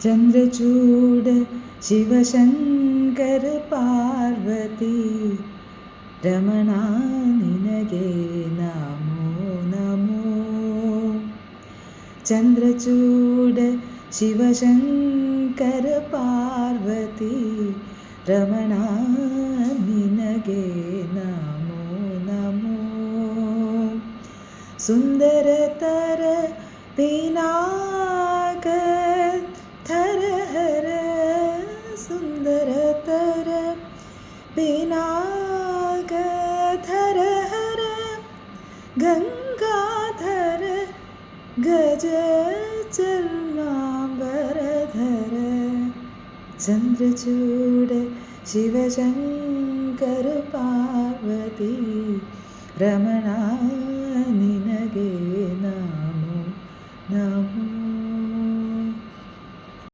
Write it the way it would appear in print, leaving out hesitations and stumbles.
चन्द्रचूड शिवशङ्कर पार्वती रमणा निनगे नमो नमो चन्द्रचूड शिवशङ्कर पार्वती रमणा निनगे नमो नमो सुन्दरतर पिनाक थर हर सुन्दरतर पिनाक थर हर गङ्गाधर गज चर्माम्बरधर चन्द्रचूड शिवशङ्कर पार्वती रमणा